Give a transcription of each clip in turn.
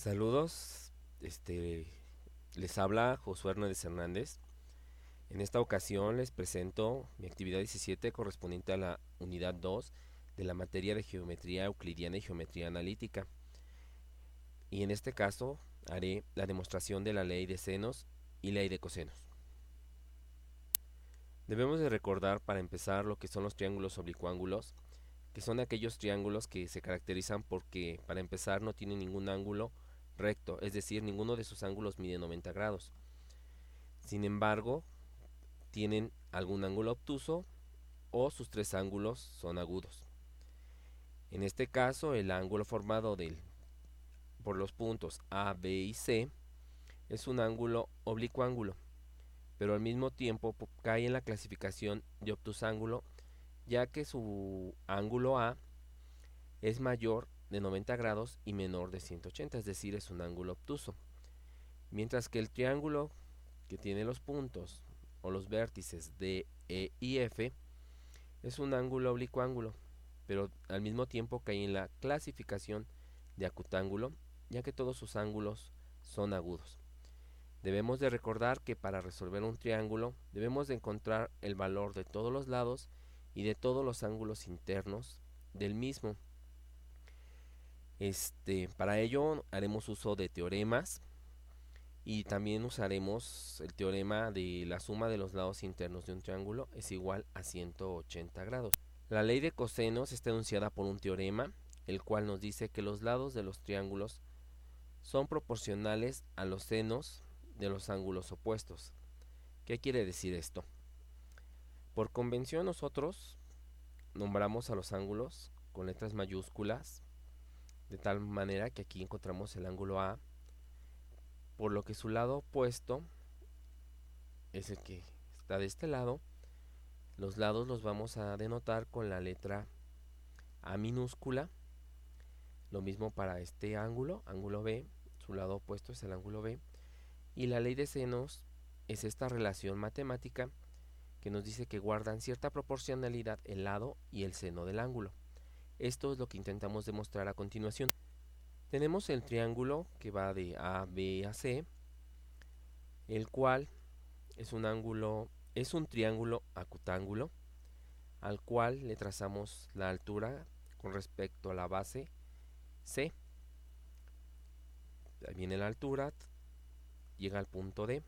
Saludos, les habla Josué Hernández Hernández. En esta ocasión les presento mi actividad 17 correspondiente a la unidad 2 de la materia de geometría euclidiana y geometría analítica. Y en este caso haré la demostración de la ley de senos y ley de cosenos. Debemos de recordar para empezar lo que son los triángulos oblicuángulos, que son aquellos triángulos que se caracterizan porque para empezar no tienen ningún ángulo recto, es decir, ninguno de sus ángulos mide 90 grados. Sin embargo, tienen algún ángulo obtuso o sus tres ángulos son agudos. En este caso, el ángulo formado por los puntos A, B y C es un ángulo oblicuángulo, pero al mismo tiempo cae en la clasificación de obtusángulo, ya que su ángulo A es mayor de 90 grados y menor de 180, es decir, es un ángulo obtuso. Mientras que el triángulo que tiene los puntos o los vértices D, E y F es un ángulo oblicuángulo, pero al mismo tiempo cae en la clasificación de acutángulo, ya que todos sus ángulos son agudos. Debemos de recordar que para resolver un triángulo debemos de encontrar el valor de todos los lados y de todos los ángulos internos del mismo. Para ello haremos uso de teoremas y también usaremos el teorema de la suma de los lados internos de un triángulo es igual a 180 grados. La ley de cosenos está enunciada por un teorema, el cual nos dice que los lados de los triángulos son proporcionales a los senos de los ángulos opuestos. ¿Qué quiere decir esto? Por convención nosotros nombramos a los ángulos con letras mayúsculas, de tal manera que aquí encontramos el ángulo A, por lo que su lado opuesto es el que está de este lado. Los lados los vamos a denotar con la letra A minúscula. Lo mismo para este ángulo, ángulo B, su lado opuesto es el ángulo B. Y la ley de senos es esta relación matemática que nos dice que guardan cierta proporcionalidad el lado y el seno del ángulo. Esto es lo que intentamos demostrar a continuación. Tenemos el triángulo que va de A, B a C, el cual es un triángulo acutángulo, al cual le trazamos la altura con respecto a la base C. Ahí viene la altura, llega al punto D,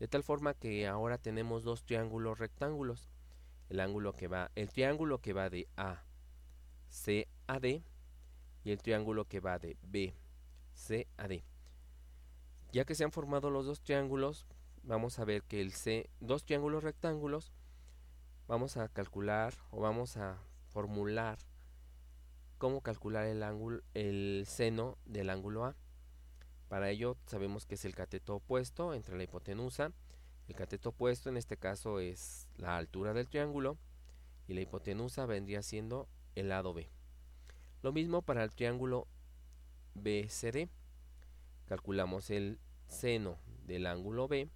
de tal forma que ahora tenemos dos triángulos rectángulos. El triángulo que va de A, C a D y el triángulo que va de B, C a D. Ya que se han formado los dos triángulos, vamos a ver que dos triángulos rectángulos, vamos a calcular o vamos a formular cómo calcular el seno del ángulo A. Para ello sabemos que es el cateto opuesto entre la hipotenusa. El cateto opuesto en este caso es la altura del triángulo y la hipotenusa vendría siendo el lado B. Lo mismo para el triángulo BCD. Calculamos el seno del ángulo B.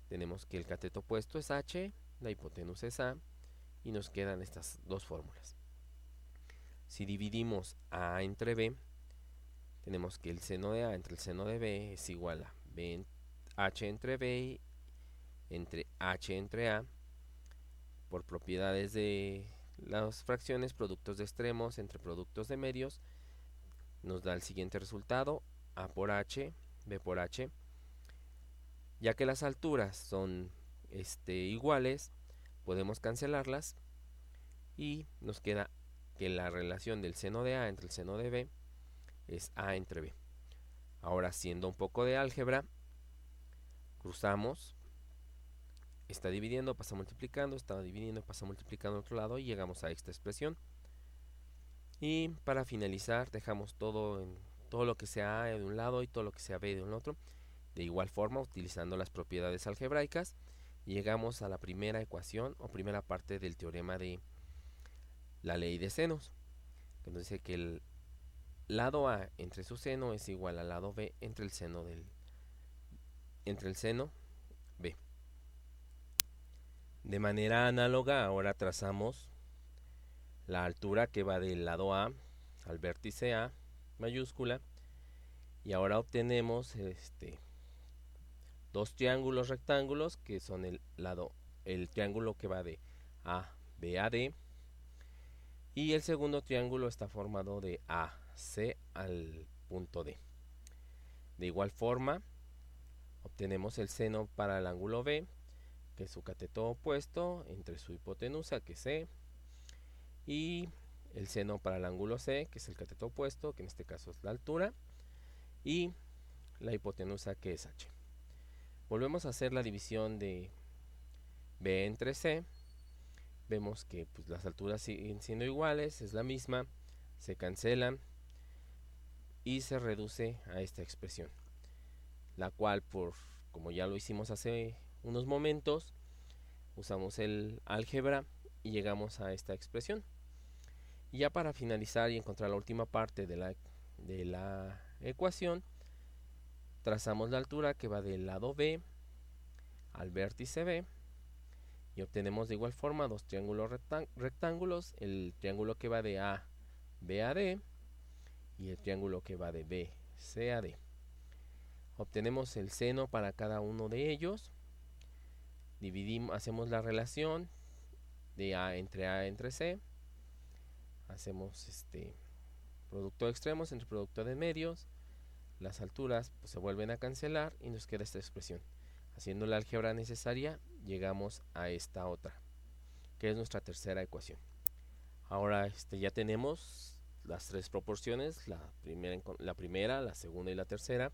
Tenemos que el cateto opuesto es H, la hipotenusa es A y nos quedan estas dos fórmulas. Si dividimos A entre B, tenemos que el seno de A entre el seno de B es igual a H entre B entre H entre A, por propiedades de las fracciones, productos de extremos entre productos de medios, nos da el siguiente resultado: A por H, B por H. Ya que las alturas son iguales, podemos cancelarlas y nos queda que la relación del seno de A entre el seno de B es A entre B. Ahora, haciendo un poco de álgebra, cruzamos, está dividiendo, pasa multiplicando, está dividiendo, pasa multiplicando al otro lado y llegamos a esta expresión. Y para finalizar dejamos todo lo que sea A de un lado y todo lo que sea B de un otro. De igual forma, utilizando las propiedades algebraicas, llegamos a la primera ecuación o primera parte del teorema de la ley de senos, que nos dice que el lado A entre su seno es igual al lado B entre el seno B. De manera análoga, ahora trazamos la altura que va del lado A al vértice A mayúscula Y ahora obtenemos dos triángulos rectángulos que son el triángulo que va de AB a D, y el segundo triángulo está formado de AC al punto D. De igual forma, obtenemos el seno para el ángulo B, que es su cateto opuesto entre su hipotenusa, que es C, y el seno para el ángulo C, que es el cateto opuesto, que en este caso es la altura, y la hipotenusa, que es H. Volvemos a hacer la división de B entre C. Vemos que pues, las alturas siguen siendo iguales, es la misma, se cancelan y se reduce a esta expresión, la cual, como ya lo hicimos hace unos momentos, usamos el álgebra y llegamos a esta expresión. Y ya para finalizar y encontrar la última parte de la ecuación, trazamos la altura que va del lado B al vértice B y obtenemos de igual forma dos triángulos rectángulos, el triángulo que va de A, B a D y el triángulo que va de B, C a D. Obtenemos el seno para cada uno de ellos, hacemos la relación de A entre C, hacemos producto de extremos entre producto de medios, las alturas pues, se vuelven a cancelar y nos queda esta expresión. Haciendo la álgebra necesaria, llegamos a esta otra, que es nuestra tercera ecuación. Ahora ya tenemos las tres proporciones, la primera, la segunda y la tercera.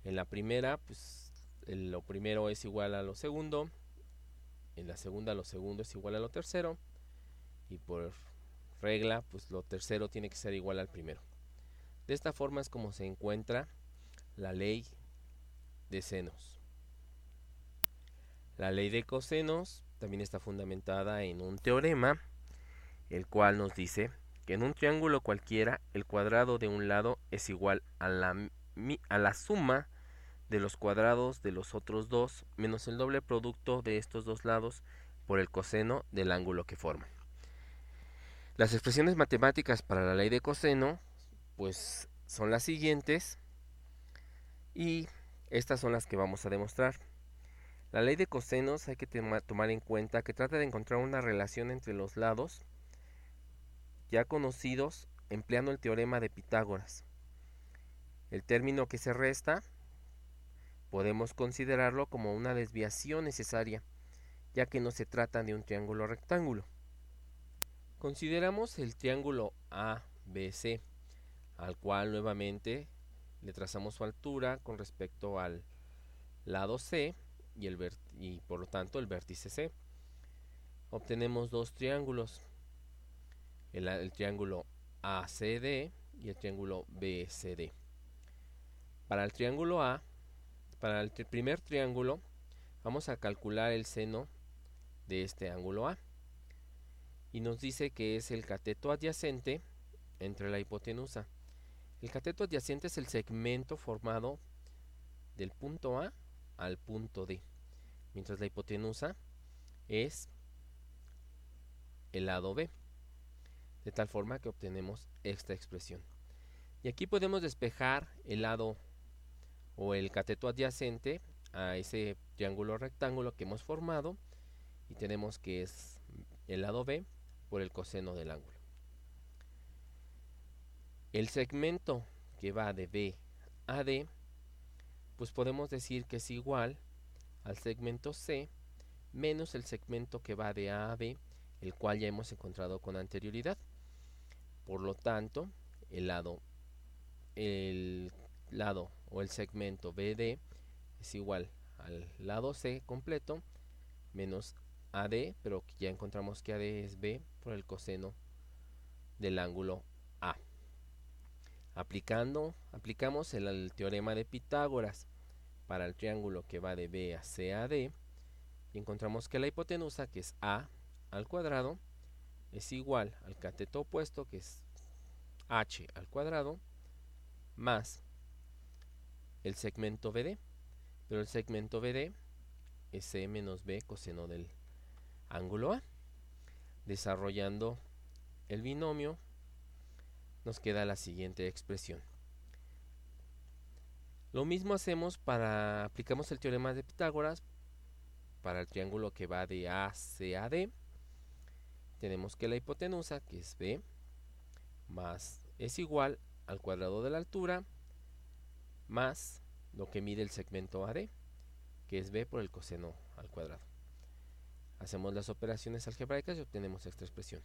En la primera, pues lo primero es igual a lo segundo, en la segunda lo segundo es igual a lo tercero, y por regla, pues lo tercero tiene que ser igual al primero. De esta forma es como se encuentra la ley de senos. La ley de cosenos también está fundamentada en un teorema, el cual nos dice que en un triángulo cualquiera el cuadrado de un lado es igual a la suma de los cuadrados de los otros dos menos el doble producto de estos dos lados por el coseno del ángulo que forman. Las expresiones matemáticas para la ley de coseno pues son las siguientes, y estas son las que vamos a demostrar. La ley de cosenos hay que tomar en cuenta que trata de encontrar una relación entre los lados ya conocidos empleando el teorema de Pitágoras. El término que se resta podemos considerarlo como una desviación necesaria, ya que no se trata de un triángulo rectángulo. Consideramos el triángulo ABC, al cual nuevamente le trazamos su altura con respecto al lado C y por lo tanto el vértice C. Obtenemos dos triángulos, el triángulo ACD y el triángulo BCD. Para el triángulo A, para el primer triángulo, vamos a calcular el seno de este ángulo A y nos dice que es el cateto adyacente entre la hipotenusa. El cateto adyacente es el segmento formado del punto A al punto D, mientras la hipotenusa es el lado B, de tal forma que obtenemos esta expresión. Y aquí podemos despejar el lado o el cateto adyacente a ese triángulo rectángulo que hemos formado, y tenemos que es el lado B por el coseno del ángulo. El segmento que va de B a D, pues podemos decir que es igual al segmento C menos el segmento que va de A a B, el cual ya hemos encontrado con anterioridad. Por lo tanto, el lado o el segmento BD es igual al lado C completo menos AD, pero ya encontramos que AD es B por el coseno del ángulo A. Aplicamos el teorema de Pitágoras para el triángulo que va de B a C a D y encontramos que la hipotenusa, que es A al cuadrado, es igual al cateto opuesto, que es H al cuadrado, más el segmento BD, pero el segmento BD es C menos B coseno del ángulo A. Desarrollando el binomio, nos queda la siguiente expresión. Lo mismo hacemos aplicamos el teorema de Pitágoras para el triángulo que va de AC a D. Tenemos que la hipotenusa, que es B, es igual al cuadrado de la altura más lo que mide el segmento AD, que es B por el coseno al cuadrado. Hacemos las operaciones algebraicas y obtenemos esta expresión.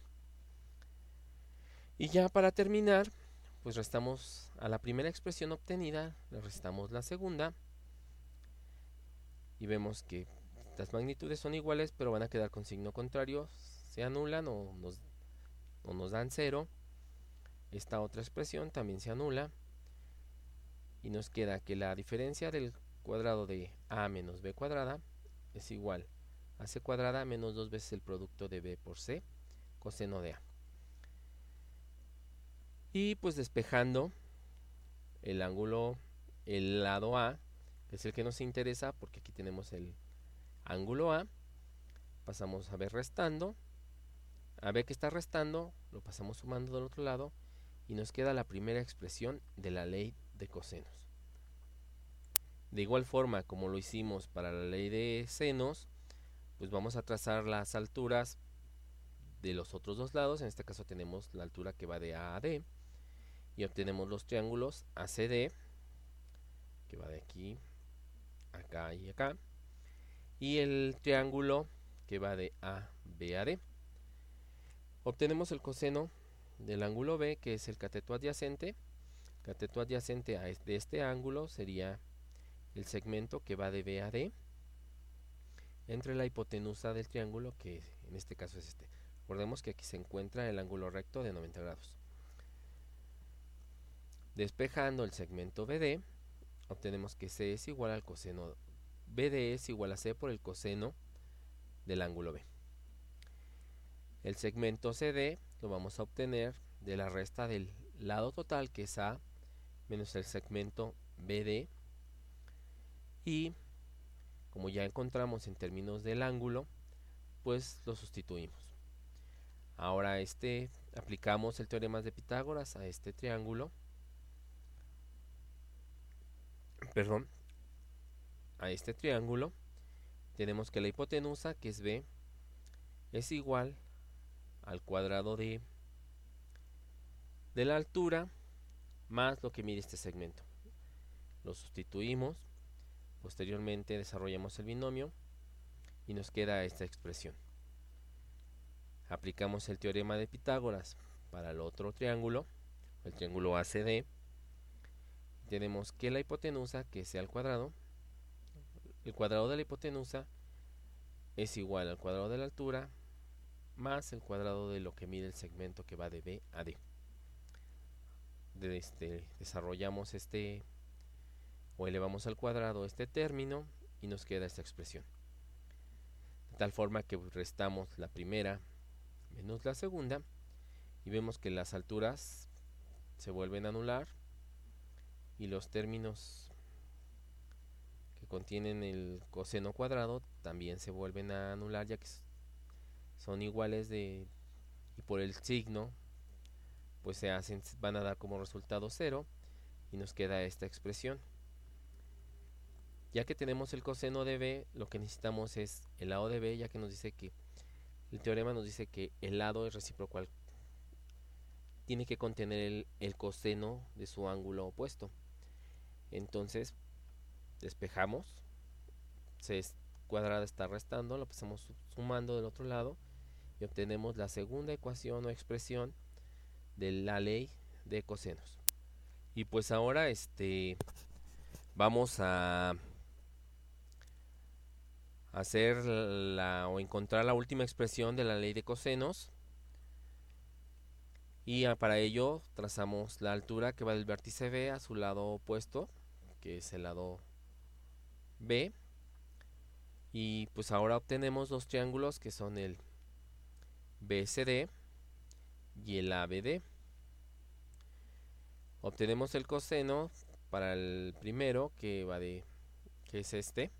Y ya para terminar, pues restamos a la primera expresión obtenida, le restamos la segunda y vemos que las magnitudes son iguales, pero van a quedar con signo contrario, se anulan o nos dan 0. Esta otra expresión también se anula y nos queda que la diferencia del cuadrado de a menos b cuadrada es igual a c cuadrada menos 2 veces el producto de b por c coseno de a. Y pues despejando el lado A, que es el que nos interesa, porque aquí tenemos el ángulo A, pasamos a B restando, a B que está restando, lo pasamos sumando del otro lado, y nos queda la primera expresión de la ley de cosenos. De igual forma como lo hicimos para la ley de senos, pues vamos a trazar las alturas de los otros dos lados. En este caso tenemos la altura que va de A a D, y obtenemos los triángulos ACD, que va de aquí, acá y acá, y el triángulo que va de AB a D. Obtenemos el coseno del ángulo B, que es el cateto adyacente. Cateto adyacente de este ángulo sería el segmento que va de B a D entre la hipotenusa del triángulo, que en este caso es este. Recordemos que aquí se encuentra el ángulo recto de 90 grados. Despejando el segmento BD, obtenemos que C es igual al coseno BD es igual a C por el coseno del ángulo B. El segmento CD lo vamos a obtener de la resta del lado total, que es A, menos el segmento BD, y como ya encontramos en términos del ángulo, pues lo sustituimos. Ahora aplicamos el teorema de Pitágoras a este triángulo, a este triángulo. Tenemos que la hipotenusa, que es B, es igual al cuadrado de la altura más lo que mide este segmento. Lo sustituimos, posteriormente desarrollamos el binomio y nos queda esta expresión. Aplicamos el teorema de Pitágoras para el otro triángulo, el triángulo ACD. Tenemos que la hipotenusa, que sea al cuadrado, el cuadrado de la hipotenusa es igual al cuadrado de la altura más el cuadrado de lo que mide el segmento que va de B a D. Desarrollamos o elevamos al cuadrado este término y nos queda esta expresión. De tal forma que restamos la primera menos la segunda y vemos que las alturas se vuelven a anular y los términos que contienen el coseno cuadrado también se vuelven a anular, ya que son iguales y por el signo pues van a dar como resultado 0 y nos queda esta expresión. Ya que tenemos el coseno de B, lo que necesitamos es el lado de B, ya que nos dice que el teorema nos dice que el lado es recíproco tiene que contener el coseno de su ángulo opuesto. Entonces despejamos, C cuadrada está restando, lo pasamos sumando del otro lado y obtenemos la segunda ecuación o expresión de la ley de cosenos. Y pues ahora vamos a hacer o encontrar la última expresión de la ley de cosenos, y para ello trazamos la altura que va del vértice B a su lado opuesto, que es el lado B, y pues ahora obtenemos dos triángulos que son el BCD y el ABD. Obtenemos el coseno para el primero, que es este,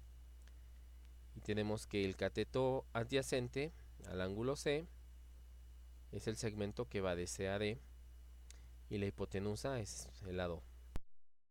y tenemos que el cateto adyacente al ángulo C es el segmento que va de C a D y la hipotenusa es el lado